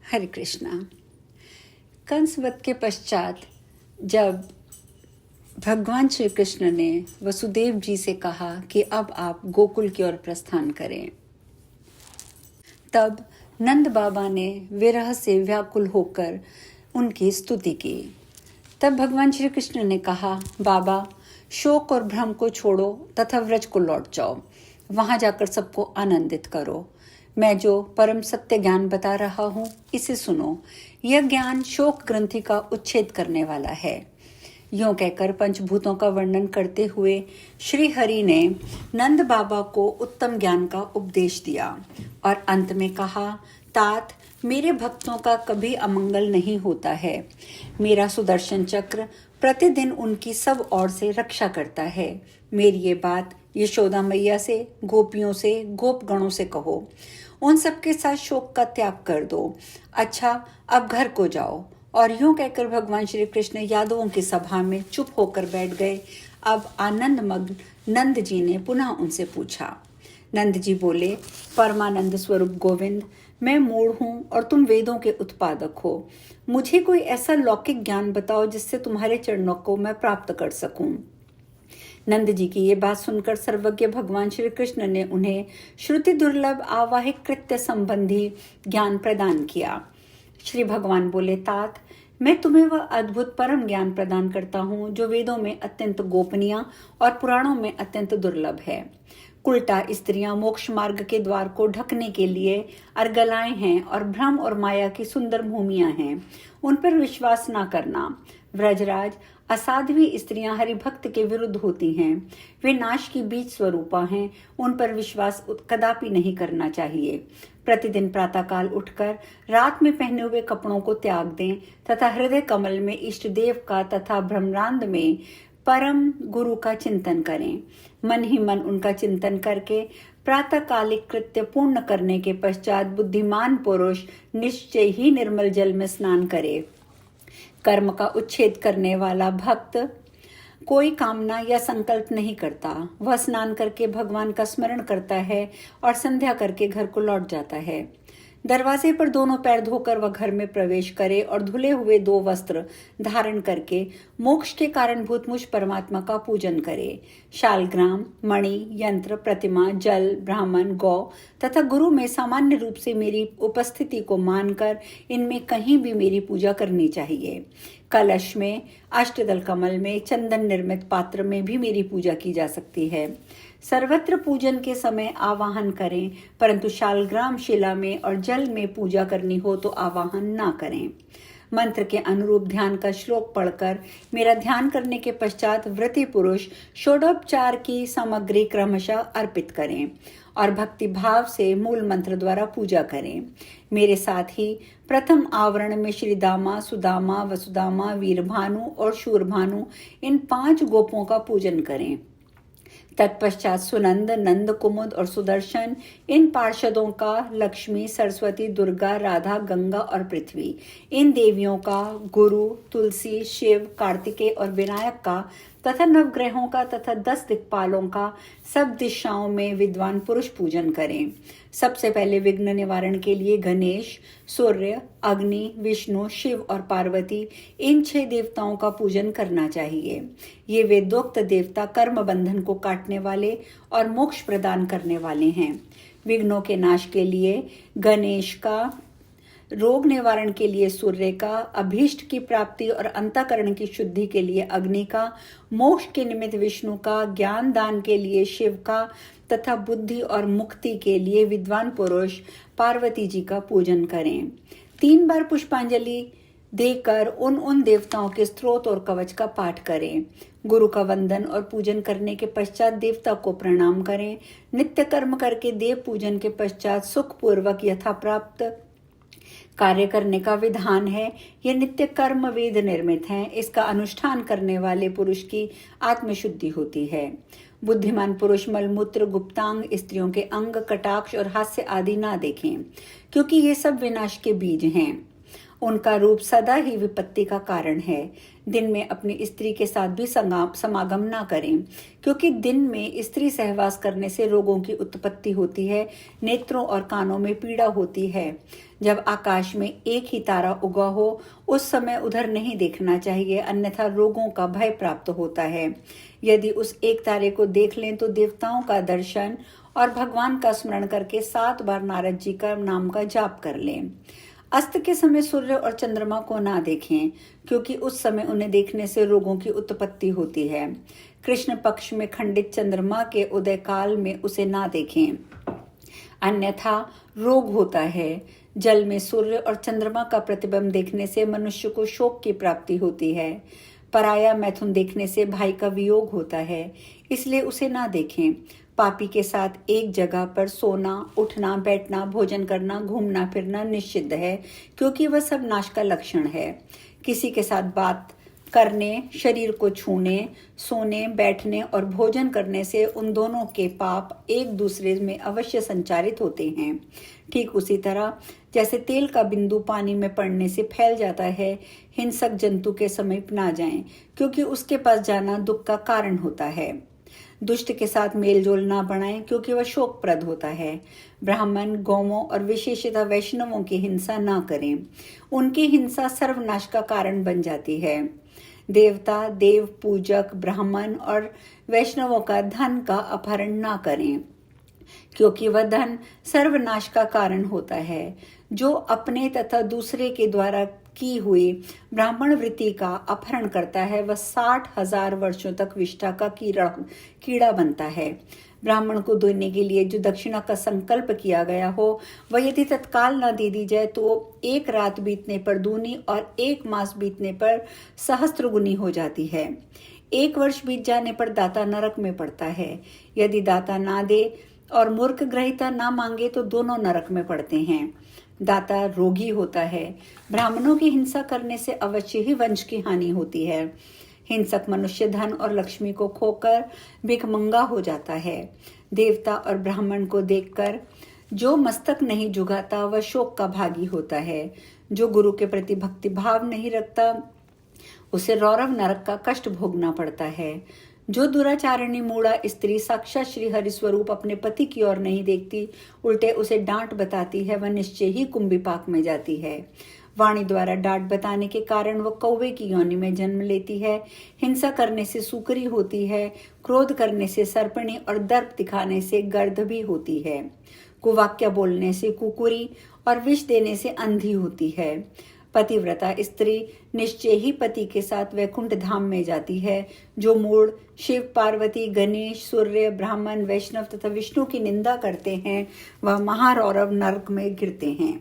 हरे कृष्णा। कंस वध के पश्चात जब भगवान श्री कृष्ण ने वसुदेव जी से कहा कि अब आप गोकुल की ओर प्रस्थान करें, तब नंद बाबा ने विरह से व्याकुल होकर उनकी स्तुति की। तब भगवान श्री कृष्ण ने कहा, बाबा, शोक और भ्रम को छोड़ो तथा व्रज को लौट जाओ, वहां जाकर सबको आनंदित करो। मैं जो परम सत्य ज्ञान बता रहा हूँ, इसे सुनो। यह ज्ञान शोक ग्रंथि का उच्छेद करने वाला है। यूं कहकर पंचभूतों का वर्णन करते हुए श्री हरि ने नंद बाबा को उत्तम ज्ञान का उपदेश दिया और अंत में कहा, तात, मेरे भक्तों का कभी अमंगल नहीं होता है। मेरा सुदर्शन चक्र प्रतिदिन उनकी सब ओर से रक्षा करता है। मेरी ये बात यशोदा मैया से, गोपियों से, गोपगणों से कहो। उन सबके साथ शोक का त्याग कर दो। अच्छा, अब घर को जाओ। और यूं कहकर भगवान श्री कृष्ण यादवों की सभा में चुप होकर बैठ गए। अब आनंद मग्न नंद जी ने पुनः उनसे पूछा। नंद जी बोले, परमानंद स्वरूप गोविंद, मैं मूढ़ हूँ और तुम वेदों के उत्पादक हो। मुझे कोई ऐसा लौकिक ज्ञान बताओ जिससे तुम्हारे चरणों को मैं प्राप्त कर सकूं। नंद जी की ये बात सुनकर सर्वज्ञ भगवान श्री कृष्ण ने उन्हें श्रुति दुर्लभ आवाहिक कृत्य संबंधी ज्ञान प्रदान किया। श्री भगवान बोले, तात, मैं तुम्हें वह अद्भुत परम ज्ञान प्रदान करता हूँ जो वेदों में अत्यंत गोपनीय और पुराणों में अत्यंत दुर्लभ है। उल्टा स्त्रियां मोक्ष मार्ग के द्वार को ढकने के लिए अर्गलाएं हैं और भ्रम और माया की सुंदर भूमियां हैं। उन पर विश्वास ना करना। व्रजराज, असाध्वी स्त्रियां हरिभक्त के विरुद्ध होती हैं। वे नाश की बीज स्वरूपा हैं। उन पर विश्वास कदापि नहीं करना चाहिए। प्रतिदिन प्रातःकाल उठकर रात में पहने हुए कपड़ों को त्याग दें तथा हृदय कमल में इष्ट देव का तथा ब्रह्मांड में परम गुरु का चिंतन करें। मन ही मन उनका चिंतन करके प्रातःकालिक कृत्य पूर्ण करने के पश्चात बुद्धिमान पुरुष निश्चय ही निर्मल जल में स्नान करे। कर्म का उच्छेद करने वाला भक्त कोई कामना या संकल्प नहीं करता। वह स्नान करके भगवान का स्मरण करता है और संध्या करके घर को लौट जाता है। दरवाजे पर दोनों पैर धोकर वह घर में प्रवेश करे और धुले हुए 2 वस्त्र धारण करके मोक्ष के कारणभूत मुझ परमात्मा का पूजन करे। शालग्राम, मणि, यंत्र, प्रतिमा, जल, ब्राह्मण, गौ तथा गुरु में सामान्य रूप से मेरी उपस्थिति को मानकर इनमें कहीं भी मेरी पूजा करनी चाहिए। कलश में, अष्टदल कमल में, चंदन निर्मित पात्र में भी मेरी पूजा की जा सकती है। सर्वत्र पूजन के समय आवाहन करें, परंतु शालग्राम शिला में और जल में पूजा करनी हो तो आवाहन ना करें। मंत्र के अनुरूप ध्यान का श्लोक पढ़कर मेरा ध्यान करने के पश्चात व्रती पुरुष षोडोपचार की सामग्री क्रमशः अर्पित करें और भक्ति भाव से मूल मंत्र द्वारा पूजा करें। मेरे साथ ही प्रथम आवरण में श्री दामा, सुदामा, वसुदामा, वीरभानु और शूरभानु इन 5 गोपों का पूजन करें। तत्पश्चात सुनंद, नंद, कुमुद और सुदर्शन इन पार्षदों का लक्ष्मी, सरस्वती, दुर्गा, राधा, गंगा और पृथ्वी इन देवियों का, गुरु, तुलसी, शिव, कार्तिकेय और विनायक का तथा नवग्रहों का तथा 10 दिक्पालों का सब दिशाओं में विद्वान पुरुष पूजन करें। सबसे पहले विघ्न निवारण के लिए गणेश, सूर्य, अग्नि, विष्णु, शिव और पार्वती इन 6 देवताओं का पूजन करना चाहिए। ये वेदोक्त देवता कर्म बंधन को काटने वाले और मोक्ष प्रदान करने वाले हैं। विघ्नों के नाश के लिए गणेश का, रोग निवारण के लिए सूर्य का, अभीष्ट की प्राप्ति और अंतःकरण की शुद्धि के लिए अग्नि का, मोक्ष के निमित्त विष्णु का, ज्ञान दान के लिए शिव का तथा बुद्धि और मुक्ति के लिए विद्वान पुरुष पार्वती जी का पूजन करें। 3 बार पुष्पांजलि देकर उन देवताओं के स्तोत्र और कवच का पाठ करें। गुरु का वंदन और पूजन करने के पश्चात देवता को प्रणाम करें। नित्य कर्म करके देव पूजन के पश्चात सुख पूर्वक यथा प्राप्त कार्य करने का विधान है। यह नित्य कर्म वेद निर्मित है। इसका अनुष्ठान करने वाले पुरुष की आत्मशुद्धि होती है। बुद्धिमान पुरुष मलमूत्र, गुप्तांग, स्त्रियों के अंग, कटाक्ष और हास्य आदि ना देखें, क्योंकि ये सब विनाश के बीज हैं। उनका रूप सदा ही विपत्ति का कारण है। दिन में अपनी स्त्री के साथ भी समागम ना करें, क्योंकि दिन में स्त्री सहवास करने से रोगों की उत्पत्ति होती है, नेत्रों और कानों में पीड़ा होती है। जब आकाश में एक ही तारा उगा हो उस समय उधर नहीं देखना चाहिए, अन्यथा रोगों का भय प्राप्त होता है। यदि उस एक तारे को देख लें तो देवताओं का दर्शन और भगवान का स्मरण करके 7 बार नारद जी का नाम का जाप कर लें। अस्त के समय सूर्य और चंद्रमा को ना देखें, क्योंकि उस समय उन्हें देखने से रोगों की उत्पत्ति होती है। कृष्ण पक्ष में खंडित चंद्रमा के उदय काल में उसे ना देखें, अन्यथा रोग होता है। जल में सूर्य और चंद्रमा का प्रतिबिंब देखने से मनुष्य को शोक की प्राप्ति होती है। पराया मैथुन देखने से भाई का वियोग होता है, इसलिए उसे ना देखें। पापी के साथ एक जगह पर सोना, उठना, बैठना, भोजन करना, घूमना फिरना निषिद्ध है, क्योंकि वह सब नाश का लक्षण है। किसी के साथ बात करने, शरीर को छूने, सोने, बैठने और भोजन करने से उन दोनों के पाप एक दूसरे में अवश्य संचारित होते हैं। ठीक उसी तरह जैसे तेल का बिंदु पानी में पड़ने से फैल जाता है, हिंसक जंतु के समीप ना जाएं, क्योंकि उसके पास जाना दुख का कारण होता है। दुष्ट के साथ मेलजोल ना बढ़ाएं, क्योंकि वह शोकप्रद होता है। ब्राह्मण, गौवों और विशेषतः वैष्णवों की हिंसा ना करें, उनकी हिंसा सर्वनाश का कारण बन जाती है। देवता, देव पूजक, ब्राह्मण और वैष्णवों का धन का अपहरण ना करें, क्योंकि वह धन सर्वनाश का कारण होता है। जो अपने तथा दूसरे के द्वारा की हुई ब्राह्मण वृत्ति का अपहरण करता है, वह 60,000 वर्षों तक विष्ठा का कीड़ा बनता है। ब्राह्मण को देने के लिए जो दक्षिणा का संकल्प किया गया हो, वह यदि तत्काल न दे दी जाए तो 1 रात बीतने पर दूनी और 1 मास बीतने पर सहस्त्र गुनी हो जाती है। 1 वर्ष बीत जाने पर दाता नरक में पड़ता है। यदि दाता ना दे और मूर्ख ग्रहिता ना मांगे तो दोनों नरक में पड़ते हैं। दाता रोगी होता है। ब्राह्मणों की हिंसा करने से अवश्य ही वंश की हानि होती है। हिंसक मनुष्य धन और लक्ष्मी को खोकर भिखमंगा हो जाता है। देवता और ब्राह्मण को देखकर जो मस्तक नहीं झुकाता वह शोक का भागी होता है। जो गुरु के प्रति भक्ति भाव नहीं रखता उसे रौरव नरक का कष्ट भोगना पड़ता है। जो दुराचारिणी मूढ़ा स्त्री साक्षात श्री हरि स्वरूप अपने पति की ओर नहीं देखती, उल्टे उसे डांट बताती है, वह निश्चय ही कुंभिपाक में जाती है। वाणी द्वारा डांट बताने के कारण वह कौवे की योनि में जन्म लेती है। हिंसा करने से सूकरी होती है, क्रोध करने से सर्पणी और दर्प दिखाने से गर्द भी होती है। कुवाक्य बोलने से कुकुरी और विष देने से अंधी होती है। पतिव्रता स्त्री निश्चय ही पति के साथ वैकुंठ धाम में जाती है। जो मूढ़ शिव, पार्वती, गणेश, सूर्य, ब्राह्मण, वैष्णव तथा विष्णु की निंदा करते हैं, वह महारौरव नरक में गिरते हैं।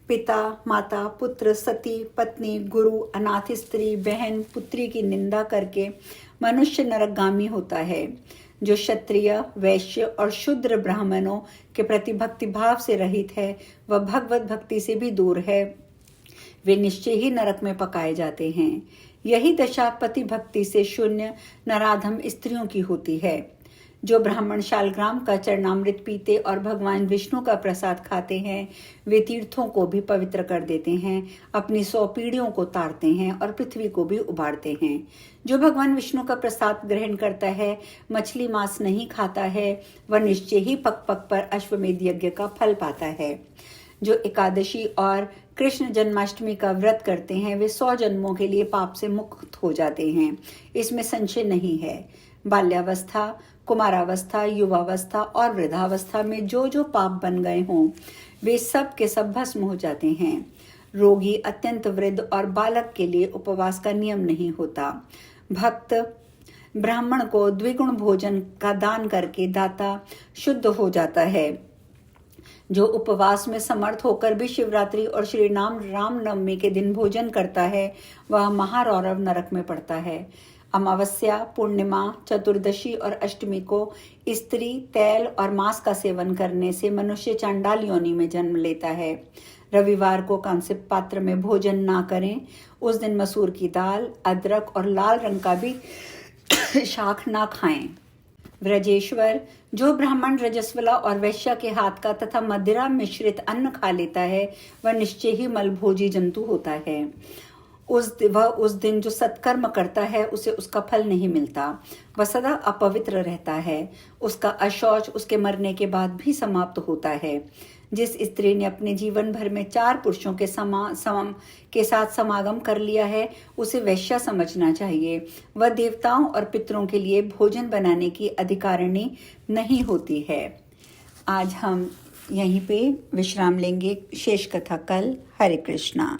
पिता, माता, पुत्र, सती, पत्नी, गुरु, अनाथ स्त्री, बहन, पुत्री की निंदा करके मनुष्य नरकगामी होता है। जो क्षत्रिय, वैश्य और शूद्र ब्राह्मणों के प्रति भक्ति भाव से रहित है, वह भगवत भक्ति से भी दूर है, वे निश्चय ही नरक में पकाए जाते हैं। यही दशा पति भक्ति से शून्य नराधम स्त्रियों की होती है। जो ब्राह्मण शालग्राम का चरणामृत पीते और भगवान विष्णु का प्रसाद खाते हैं, वे तीर्थों को भी पवित्र कर देते हैं, अपनी 100 पीढ़ियों को तारते हैं और पृथ्वी को भी उबारते हैं। जो भगवान विष्णु का प्रसाद ग्रहण करता है, मछली मांस नहीं खाता है, वह निश्चय ही पग पग पर अश्वमेध यज्ञ का फल पाता है। जो एकादशी और कृष्ण जन्माष्टमी का व्रत करते हैं, वे 100 जन्मों के लिए पाप से मुक्त हो जाते हैं, इसमें संशय नहीं है। बाल्यावस्था, कुमारावस्था, युवावस्था और वृद्धावस्था में जो जो पाप बन गए हों, वे सब के सब भस्म हो जाते हैं। रोगी, अत्यंत वृद्ध और बालक के लिए उपवास का नियम नहीं होता। भक्त ब्राह्मण को द्विगुण भोजन का दान करके दाता शुद्ध हो जाता है। जो उपवास में समर्थ होकर भी शिवरात्रि और श्री रामनवमी के दिन भोजन करता है, वह महारौरव नरक में पड़ता है। अमावस्या, पूर्णिमा, चतुर्दशी और अष्टमी को स्त्री, तेल और मांस का सेवन करने से मनुष्य चांडाल योनि में जन्म लेता है। रविवार को कांस्य पात्र में भोजन ना करें। उस दिन मसूर की दाल, अदरक और लाल रंग का भी शाक ना खाएं। व्रजेश्वर, जो ब्राह्मण रजस्वला और वैश्य के हाथ का तथा मदिरा मिश्रित अन्न खा लेता है वह निश्चय ही मलभोजी जंतु होता है। उस दिन जो सत्कर्म करता है उसे उसका फल नहीं मिलता, वह सदा अपवित्र रहता है। उसका अशौच उसके मरने के बाद भी समाप्त होता है। जिस स्त्री ने अपने जीवन भर में 4 पुरुषों के साथ समागम कर लिया है उसे वैश्या समझना चाहिए। वह देवताओं और पितरों के लिए भोजन बनाने की अधिकारिणी नहीं होती है। आज हम यहीं पे विश्राम लेंगे, शेष कथा कल। हरे कृष्णा।